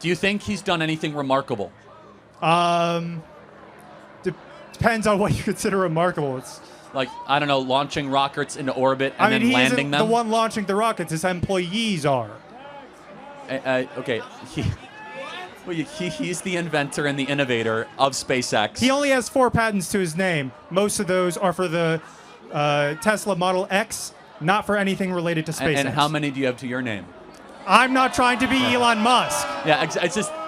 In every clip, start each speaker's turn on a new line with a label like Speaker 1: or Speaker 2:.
Speaker 1: Do you think he's done anything remarkable?
Speaker 2: Depends on what you consider remarkable. It's
Speaker 1: Like, I don't know, launching rockets into orbit and then landing them?
Speaker 2: the one launching the rockets. His employees are.
Speaker 1: Okay, he's the inventor and the innovator of SpaceX.
Speaker 2: He only has 4 patents to his name. Most of those are for the Tesla Model X, not for anything related to SpaceX.
Speaker 1: And how many do you have to your name?
Speaker 2: I'm not trying to be Elon Musk.
Speaker 1: Yeah,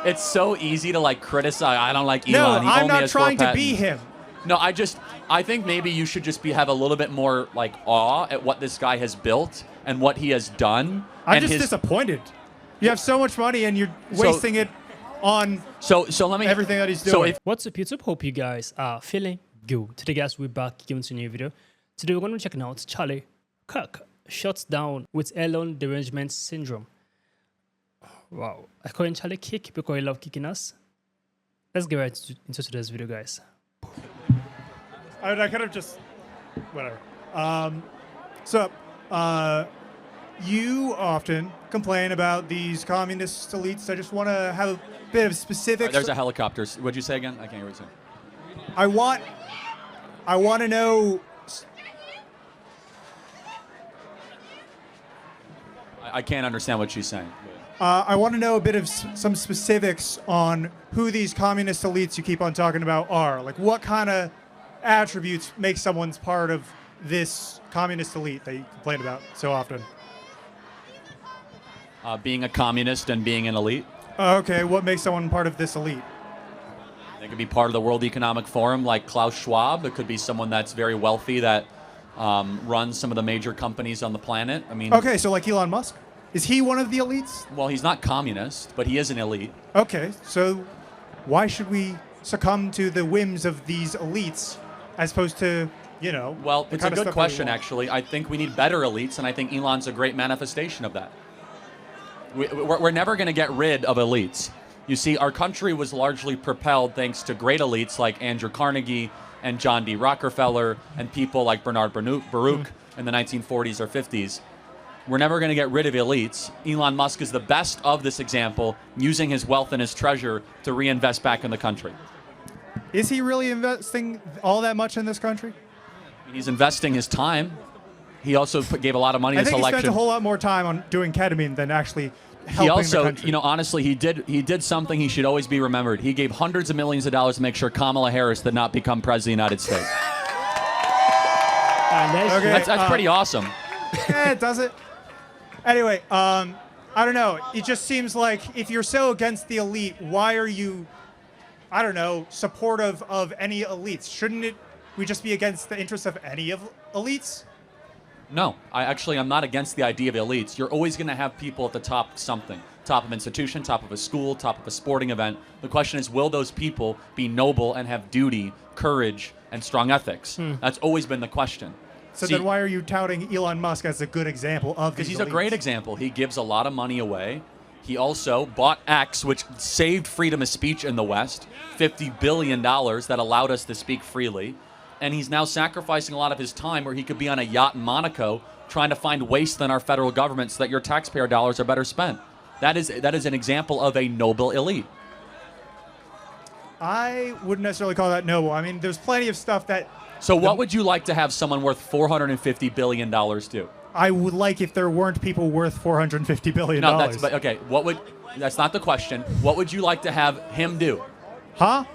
Speaker 1: it's so easy to like criticize. I don't like Elon.
Speaker 2: No,
Speaker 1: He
Speaker 2: I'm
Speaker 1: only
Speaker 2: not
Speaker 1: has
Speaker 2: trying
Speaker 1: 4
Speaker 2: to be
Speaker 1: patents.
Speaker 2: him.
Speaker 1: No, I think maybe you should just have a little bit more like awe at what this guy has built and what he has done.
Speaker 2: I'm just disappointed. You have so much money and you're wasting it on everything that he's doing.
Speaker 3: What's up, YouTube? Hope you guys are feeling good. Today, guys, we're back giving you a new video. Today, we're going to check out Charlie Kirk shuts down with alone derangement syndrome. Wow. According to Charlie, kick because he love kicking us. Let's get right into today's video, guys.
Speaker 2: I could have just whatever. You often complain about these communist elites. I just want to have a bit of specifics.
Speaker 1: There's a helicopter. What'd you say again? I can't hear what you're saying.
Speaker 2: I want to know.
Speaker 1: I can't understand what she's saying.
Speaker 2: I want to know a bit of some specifics on who these communist elites you keep on talking about are. Like, what kind of attributes make someone's part of this communist elite that you complain about so often?
Speaker 1: Being a communist and being an elite.
Speaker 2: Okay, what makes someone part of this elite?
Speaker 1: They could be part of the World Economic Forum like Klaus Schwab. It could be someone that's very wealthy that runs some of the major companies on the planet. I mean,
Speaker 2: okay, so like Elon Musk? Is he one of the elites?
Speaker 1: Well, he's not communist, but he is an elite.
Speaker 2: Okay, so why should we succumb to the whims of these elites as opposed to, you know...
Speaker 1: Well, it's a good question, actually. I think we need better elites, and I think Elon's a great manifestation of that. We're never going to get rid of elites. You see, our country was largely propelled thanks to great elites like Andrew Carnegie and John D. Rockefeller and people like Bernard Baruch in the 1940s or 50s. We're never going to get rid of elites. Elon Musk is the best of this example, using his wealth and his treasure to reinvest back in the country.
Speaker 2: Is he really investing all that much in this country?
Speaker 1: He's investing his time. He also gave a lot of money this election.
Speaker 2: I think he spent a whole lot more time on doing ketamine than actually helping
Speaker 1: he also,
Speaker 2: the country.
Speaker 1: You know, honestly, he did something he should always be remembered. He gave hundreds of millions of dollars to make sure Kamala Harris did not become president of the United States.
Speaker 2: Okay,
Speaker 1: that's pretty awesome.
Speaker 2: Does it? Anyway, I don't know. It just seems like if you're so against the elite, why are you, I don't know, supportive of any elites? Shouldn't we just be against the interests of any of elites?
Speaker 1: No, I'm not against the idea of elites. You're always going to have people at the top of something. Top of an institution, top of a school, top of a sporting event. The question is, will those people be noble and have duty, courage, and strong ethics? That's always been the question.
Speaker 2: So then why are you touting Elon Musk as a good example of these elites?
Speaker 1: Because he's a great example. He gives a lot of money away. He also bought X, which saved freedom of speech in the West, $50 billion that allowed us to speak freely. And he's now sacrificing a lot of his time where he could be on a yacht in Monaco trying to find waste in our federal government so that your taxpayer dollars are better spent. That is an example of a noble elite.
Speaker 2: I wouldn't necessarily call that noble. I mean, there's plenty of stuff that...
Speaker 1: So what would you like to have someone worth $450 billion do?
Speaker 2: I would like if there weren't people worth $450 billion.
Speaker 1: No, okay. That's not the question. What would you like to have him do?
Speaker 2: Huh?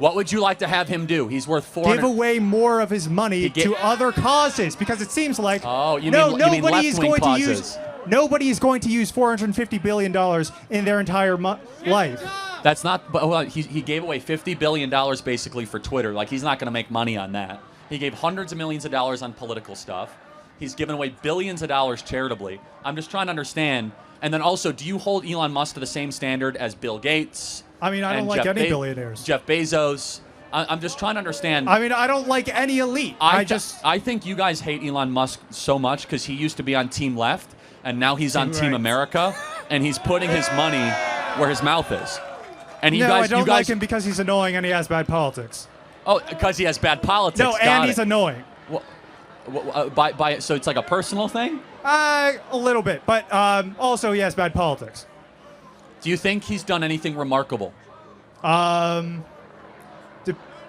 Speaker 1: What would you like to have him do? He's worth $400.
Speaker 2: Give away more of his money to other causes, because it seems like
Speaker 1: you mean left-wing causes.
Speaker 2: Nobody is going to use $450 billion in their entire life.
Speaker 1: That's not. Well, he gave away $50 billion basically for Twitter. Like, he's not going to make money on that. He gave hundreds of millions of dollars on political stuff. He's given away billions of dollars charitably. I'm just trying to understand. And then also, do you hold Elon Musk to the same standard as Bill Gates?
Speaker 2: I mean, I don't like any billionaires.
Speaker 1: Jeff Bezos. I'm just trying to understand.
Speaker 2: I mean, I don't like any elite.
Speaker 1: I think you guys hate Elon Musk so much because he used to be on Team Left, and now he's on Team America, and he's putting his money where his mouth is. And
Speaker 2: I don't like him because he's annoying and he has bad politics.
Speaker 1: Oh, because he has bad politics.
Speaker 2: No, and he's annoying.
Speaker 1: So it's like a personal thing?
Speaker 2: A little bit, but also he has bad politics.
Speaker 1: Do you think he's done anything remarkable?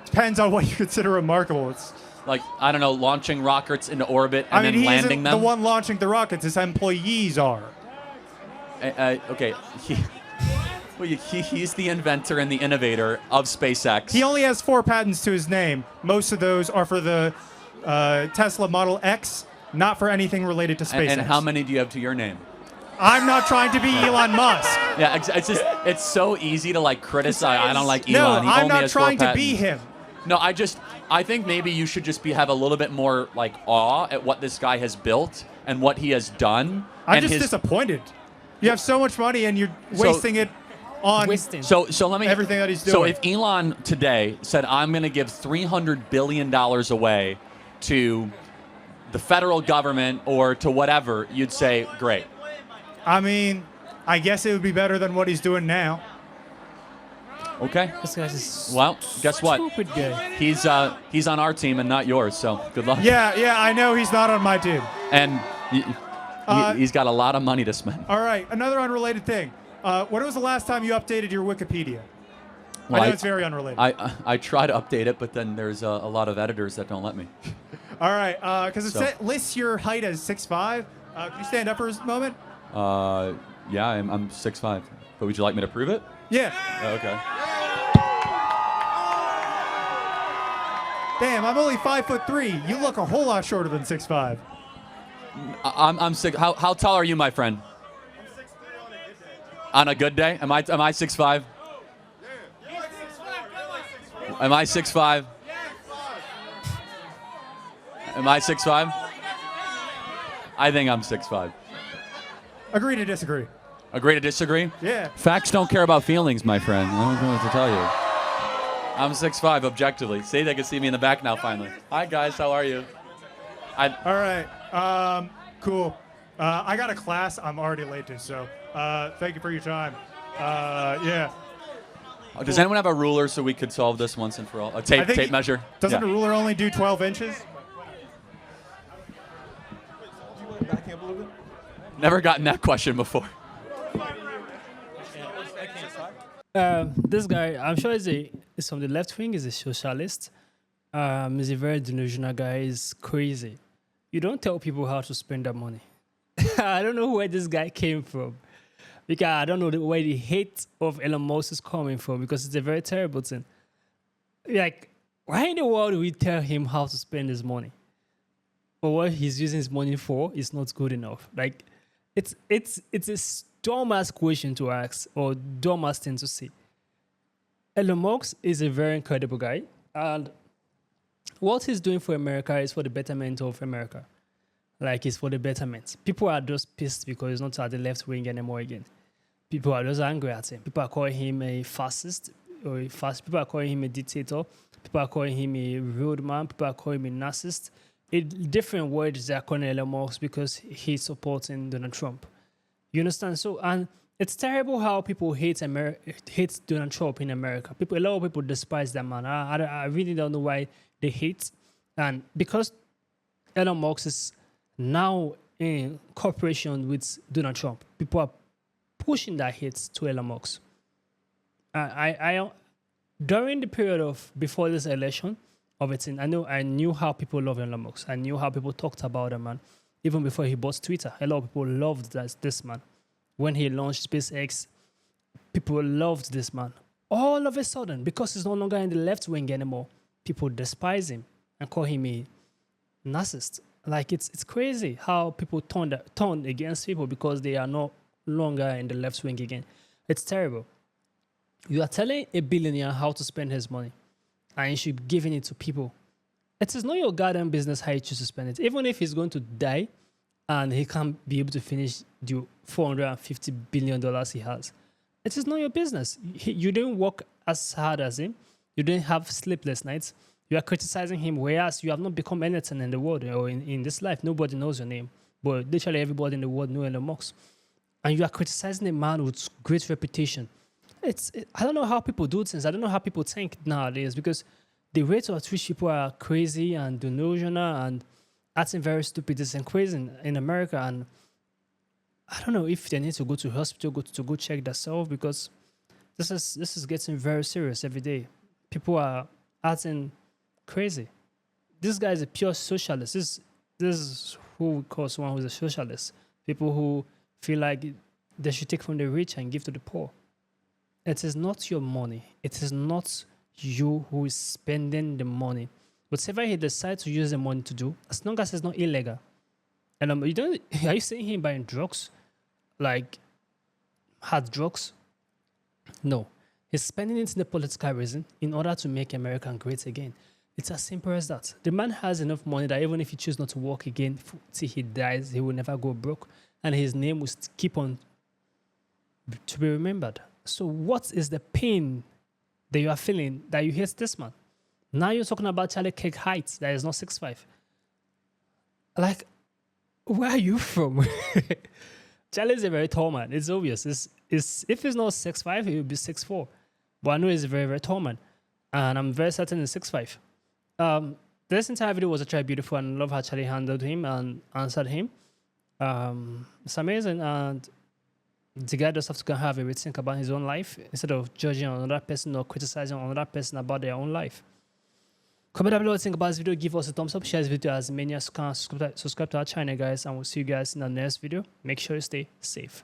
Speaker 2: Depends on what you consider remarkable. It's,
Speaker 1: Like, I don't know, launching rockets into orbit and
Speaker 2: I mean,
Speaker 1: then
Speaker 2: he
Speaker 1: landing
Speaker 2: isn't
Speaker 1: them?
Speaker 2: the one launching the rockets. His employees are.
Speaker 1: Okay, he's the inventor and the innovator of SpaceX.
Speaker 2: He only has 4 patents to his name. Most of those are for the Tesla Model X, not for anything related to SpaceX.
Speaker 1: And how many do you have to your name?
Speaker 2: I'm not trying to be Elon Musk.
Speaker 1: Yeah, it's so easy to like criticize. I don't like
Speaker 2: No,
Speaker 1: Elon. He
Speaker 2: I'm
Speaker 1: only
Speaker 2: not
Speaker 1: has 4
Speaker 2: trying to be
Speaker 1: patents.
Speaker 2: him.
Speaker 1: No, I think maybe you should just have a little bit more like awe at what this guy has built and what he has done.
Speaker 2: I'm
Speaker 1: and
Speaker 2: just disappointed. You have so much money and you're wasting it on
Speaker 1: So let me
Speaker 2: everything that he's
Speaker 1: So
Speaker 2: doing.
Speaker 1: if Elon today said, "I'm going to give $300 billion away to the federal government or to whatever," you'd say, "Great."
Speaker 2: I mean, I guess it would be better than what he's doing now.
Speaker 1: Okay.
Speaker 3: This guy's a
Speaker 1: Well, guess what?
Speaker 3: stupid guy.
Speaker 1: He's on our team and not yours. So good luck.
Speaker 2: Yeah, I know he's not on my team.
Speaker 1: And he's got a lot of money to spend.
Speaker 2: All right, another unrelated thing. When was the last time you updated your Wikipedia?
Speaker 1: Well,
Speaker 2: I know it's very unrelated.
Speaker 1: I try to update it, but then there's a lot of editors that don't let me.
Speaker 2: All right, because
Speaker 1: So-
Speaker 2: lists your height as 6'5". Can you stand up for a moment?
Speaker 1: Yeah, I'm 6'5". But would you like me to prove it?
Speaker 2: Yeah.
Speaker 1: Oh, okay.
Speaker 2: Damn, I'm only 5'3". You look a whole lot shorter than 6'5".
Speaker 1: I'm 6. How tall are you, my friend?
Speaker 2: I'm 6'3" on a good day.
Speaker 1: On a good day? Am I 6'5"? Am I 6'5"? Am I 6'5"? I think I'm 6'5".
Speaker 2: Agree to disagree.
Speaker 1: Agree to disagree?
Speaker 2: Yeah.
Speaker 1: Facts don't care about feelings, my friend. I don't know what to tell you. I'm 6'5", objectively. See, they can see me in the back now, finally. Hi, guys. How are you?
Speaker 2: All right. Cool. I got a class I'm already late to, so thank you for your time. Yeah.
Speaker 1: Does anyone have a ruler so we could solve this once and for all? A tape measure?
Speaker 2: Doesn't
Speaker 1: Yeah.
Speaker 2: a ruler only do 12 inches?
Speaker 1: Never gotten that question before.
Speaker 3: This guy, I'm sure he's from the left wing. He's a socialist. He's a very delusional guy. He's crazy. You don't tell people how to spend their money. I don't know where this guy came from. Because I don't know where the hate of Elon Musk is coming from, because it's a very terrible thing. Like, why in the world do we tell him how to spend his money? Or what he's using his money for is not good enough. Like, it's a dumbass question to ask, or dumbass thing to say. Elon Musk is a very incredible guy, and what he's doing for America is for the betterment of America. Like, it's for the betterment. People are just pissed because he's not at the left wing anymore again. People are just angry at him. People are calling him a fascist, people are calling him a dictator. People are calling him a rude man. People are calling him a narcissist. In different words, they're calling Elon Musk because he's supporting Donald Trump. You understand? So, and it's terrible how people hate Donald Trump in America. A lot of people despise that man. I really don't know why they hate. And because Elon Musk is now in cooperation with Donald Trump, people are pushing that hate to Elon Musk. During the period of before this election of it, I knew how people love Elon Musk. I knew how people talked about him, man. Even before he bought Twitter, a lot of people loved this man. When he launched SpaceX, people loved this man. All of a sudden, because he's no longer in the left wing anymore, people despise him and call him a narcissist. Like, it's crazy how people turn against people because they are no longer in the left wing again. It's terrible. You are telling a billionaire how to spend his money, and you should be giving it to people. It is not your goddamn business how you choose to spend it. Even if he's going to die and he can't be able to finish the $450 billion he has, it is not your business. You didn't work as hard as him. You didn't have sleepless nights. You are criticizing him, whereas you have not become anything in the world or in this life. Nobody knows your name, but literally everybody in the world knows Elon Musk. And you are criticizing a man with great reputation. I don't know how people do things. I don't know how people think nowadays, because the rate at which people are crazy and delusional and acting very stupid is increasing in America. And I don't know if they need to go to hospital, to go check themselves, because this is getting very serious every day. People are acting crazy. This guy is a pure socialist. This is who we call someone who's a socialist. People who feel like they should take from the rich and give to the poor. It is not your money. It is not you who is spending the money. Whatever he decides to use the money to do, as long as it's not illegal. And you don't. Are you seeing him buying drugs, like hard drugs? No, he's spending it in the political reason in order to make America great again. It's as simple as that. The man has enough money that even if he chooses not to work again till he dies, he will never go broke, and his name will keep on to be remembered. So, what is the pain that you are feeling that you hate this man? Now you're talking about Charlie Kirk height that is not 6'5". Like, where are you from? Charlie is a very tall man. It's obvious. If he's not 6'5", he will be 6'4". But I know he's a very, very tall man. And I'm very certain he's 6'5". This entire video was actually beautiful, and I love how Charlie handled him and answered him. It's amazing. And the guy just have to have a rethink about his own life instead of judging another person or criticizing another person about their own life. Comment down below what you think about this video. Give us a thumbs up. Share this video as many as you can. Subscribe to our channel, guys. And we'll see you guys in the next video. Make sure you stay safe.